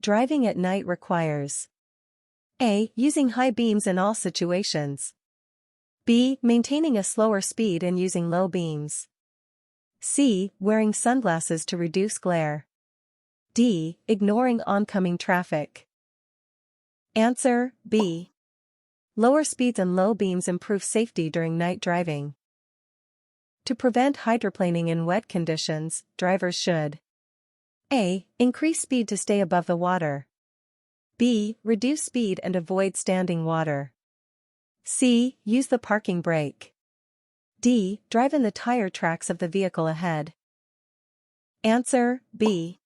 Driving at night requires A. Using high beams in all situations. B. Maintaining a slower speed and using low beams. C. Wearing sunglasses to reduce glare. D. Ignoring oncoming traffic. Answer, B. Lower speeds and low beams improve safety during night driving. To prevent hydroplaning in wet conditions, drivers should A. Increase speed to stay above the water. B. Reduce speed and avoid standing water. C. Use the parking brake. D. Drive in the tire tracks of the vehicle ahead. Answer, B.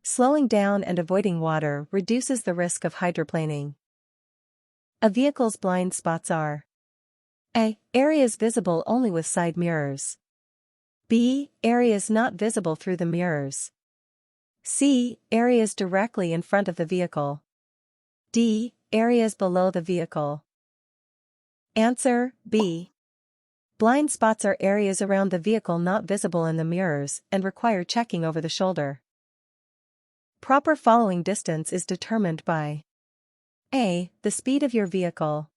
Slowing down and avoiding water reduces the risk of hydroplaning. A vehicle's blind spots are A. Areas visible only with side mirrors. B. Areas not visible through the mirrors. C. Areas directly in front of the vehicle. D. Areas below the vehicle. Answer, B. Blind spots are areas around the vehicle not visible in the mirrors and require checking over the shoulder. Proper following distance is determined by A. The speed of your vehicle.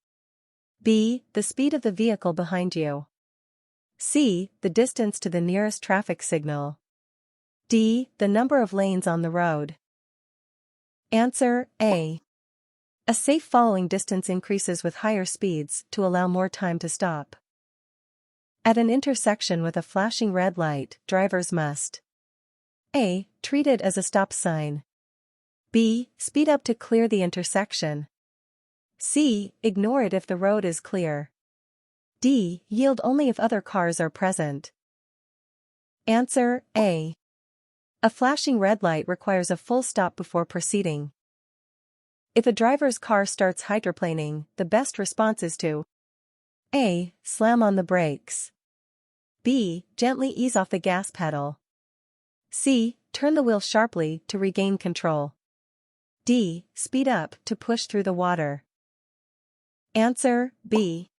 B. The speed of the vehicle behind you. C. The distance to the nearest traffic signal. D. The number of lanes on the road. Answer, A. A safe following distance increases with higher speeds to allow more time to stop. At an intersection with a flashing red light, drivers must A. Treat it as a stop sign. B. Speed up to clear the intersection. C. Ignore it if the road is clear. D. Yield only if other cars are present. Answer, A. A flashing red light requires a full stop before proceeding. If a driver's car starts hydroplaning, the best response is to A. Slam on the brakes. B. Gently ease off the gas pedal. C. Turn the wheel sharply to regain control. D. Speed up to push through the water. Answer, B.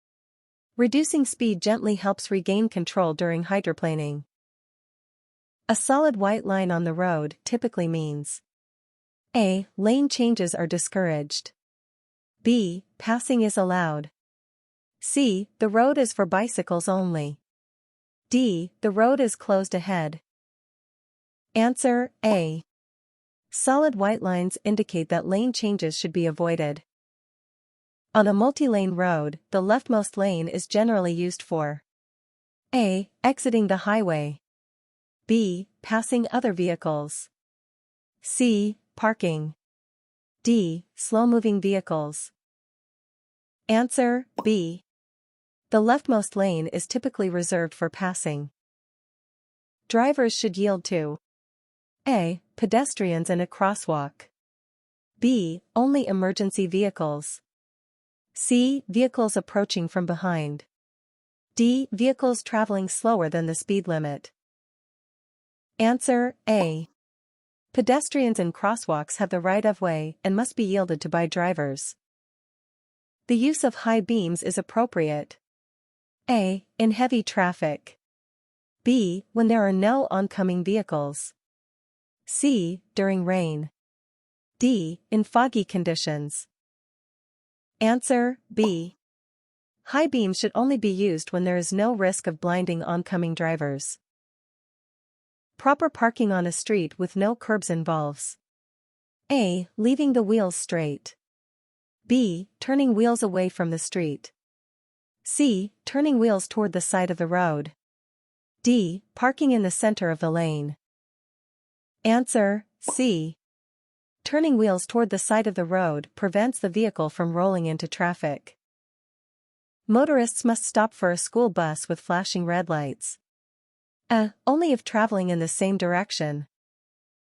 Reducing speed gently helps regain control during hydroplaning. A solid white line on the road typically means A. Lane changes are discouraged. B. Passing is allowed. C. The road is for bicycles only. D. The road is closed ahead. Answer, A. Solid white lines indicate that lane changes should be avoided. On a multi-lane road, the leftmost lane is generally used for A. Exiting the highway. B. Passing other vehicles. C. Parking. D. Slow-moving vehicles. Answer, B. The leftmost lane is typically reserved for passing. Drivers should yield to A. Pedestrians and a crosswalk. B. Only emergency vehicles. C. Vehicles approaching from behind. D. Vehicles traveling slower than the speed limit. Answer, A. Pedestrians and crosswalks have the right of way and must be yielded to by drivers. The use of high beams is appropriate. A. In heavy traffic. B. When there are no oncoming vehicles. C. During rain. D. In foggy conditions. Answer, B. High beams should only be used when there is no risk of blinding oncoming drivers. Proper parking on a street with no curbs involves A. Leaving the wheels straight. B. Turning wheels away from the street. C. Turning wheels toward the side of the road. D. Parking in the center of the lane. Answer, C. Turning wheels toward the side of the road prevents the vehicle from rolling into traffic. Motorists must stop for a school bus with flashing red lights. A. Only if traveling in the same direction.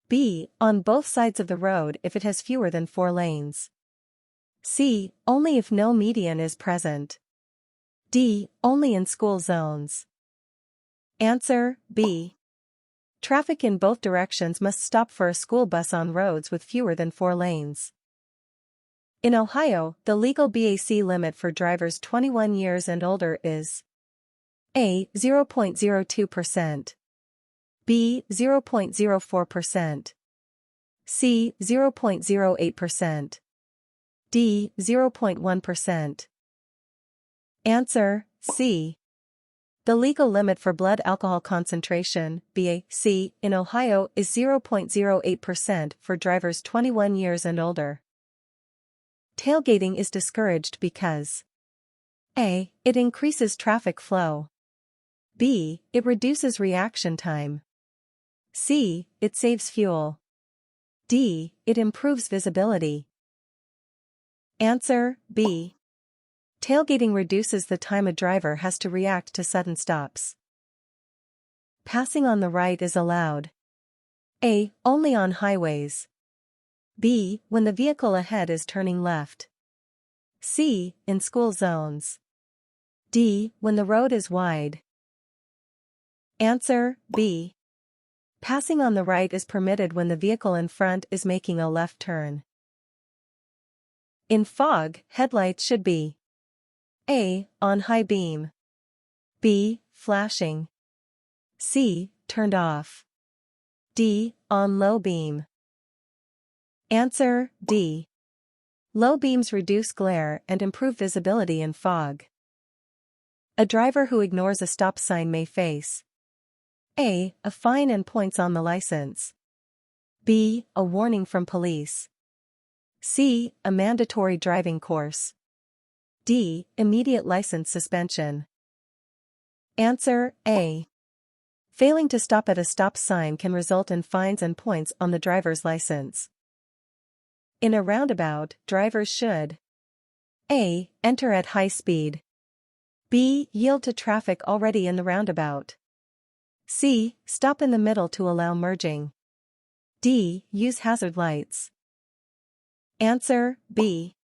B. On both sides of the road if it has fewer than 4 lanes. C. Only if no median is present. D. Only in school zones. Answer, B. Traffic in both directions must stop for a school bus on roads with fewer than 4 lanes. In Ohio, the legal BAC limit for drivers 21 years and older is A. 0.02%. B. 0.04%. C. 0.08%. D. 0.1%. Answer, C. The legal limit for blood alcohol concentration, BAC, in Ohio is 0.08% for drivers 21 years and older. Tailgating is discouraged because A. It increases traffic flow. B. It reduces reaction time. C. It saves fuel. D. It improves visibility. Answer, B. Tailgating reduces the time a driver has to react to sudden stops. Passing on the right is allowed. A. Only on highways. B. When the vehicle ahead is turning left. C. In school zones. D. When the road is wide. Answer, B. Passing on the right is permitted when the vehicle in front is making a left turn. In fog, headlights should be A. On high beam. B. Flashing. C. Turned off. D. On low beam. Answer, D. Low beams reduce glare and improve visibility in fog. A driver who ignores a stop sign may face A. A fine and points on the license. B. A warning from police. C. A mandatory driving course. D. Immediate license suspension. Answer, A. Failing to stop at a stop sign can result in fines and points on the driver's license. In a roundabout, drivers should A. Enter at high speed. B. Yield to traffic already in the roundabout. C. Stop in the middle to allow merging. D. Use hazard lights. Answer, B.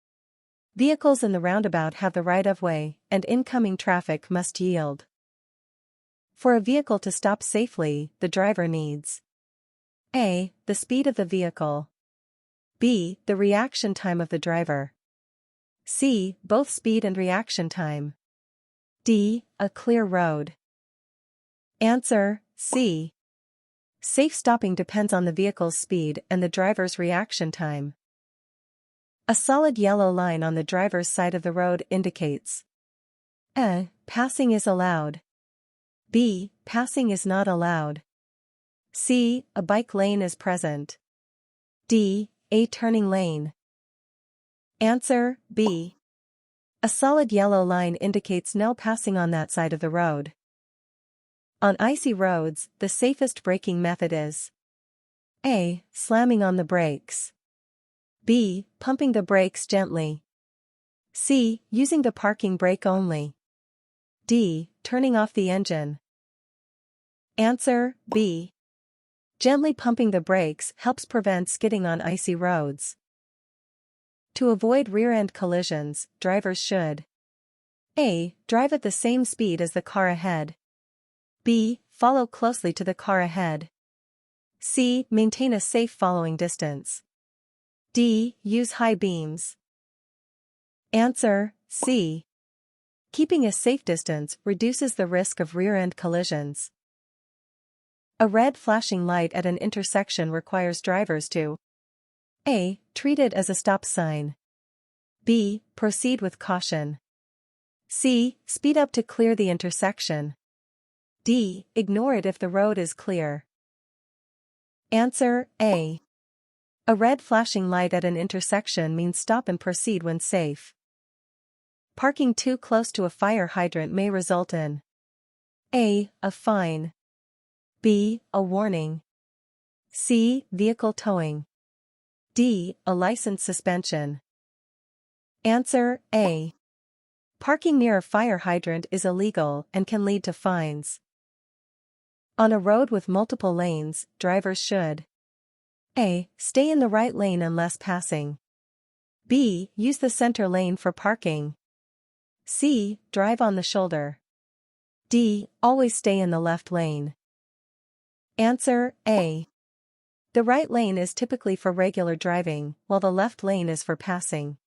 Vehicles in the roundabout have the right-of-way, and incoming traffic must yield. For a vehicle to stop safely, the driver needs A. The speed of the vehicle. B. The reaction time of the driver. C. Both speed and reaction time. D. A clear road. Answer, C. Safe stopping depends on the vehicle's speed and the driver's reaction time. A solid yellow line on the driver's side of the road indicates A. Passing is allowed. B. Passing is not allowed. C. A bike lane is present. D. A turning lane. Answer, B. A solid yellow line indicates no passing on that side of the road. On icy roads, the safest braking method is A. Slamming on the brakes. B. Pumping the brakes gently. C. Using the parking brake only. D. Turning off the engine. Answer, B. Gently pumping the brakes helps prevent skidding on icy roads. To avoid rear-end collisions, drivers should A. Drive at the same speed as the car ahead. B. Follow closely to the car ahead. C. Maintain a safe following distance. D. Use high beams. Answer, C. Keeping a safe distance reduces the risk of rear-end collisions. A red flashing light at an intersection requires drivers to A. Treat it as a stop sign. B. Proceed with caution. C. Speed up to clear the intersection. D. Ignore it if the road is clear. Answer, A. A red flashing light at an intersection means stop and proceed when safe. Parking too close to a fire hydrant may result in A. A fine. B. A warning. C. Vehicle towing. D. A license suspension. Answer, A. Parking near a fire hydrant is illegal and can lead to fines. On a road with multiple lanes, drivers should A. Stay in the right lane unless passing. B. Use the center lane for parking. C. Drive on the shoulder. D. Always stay in the left lane. Answer, A. The right lane is typically for regular driving, while the left lane is for passing.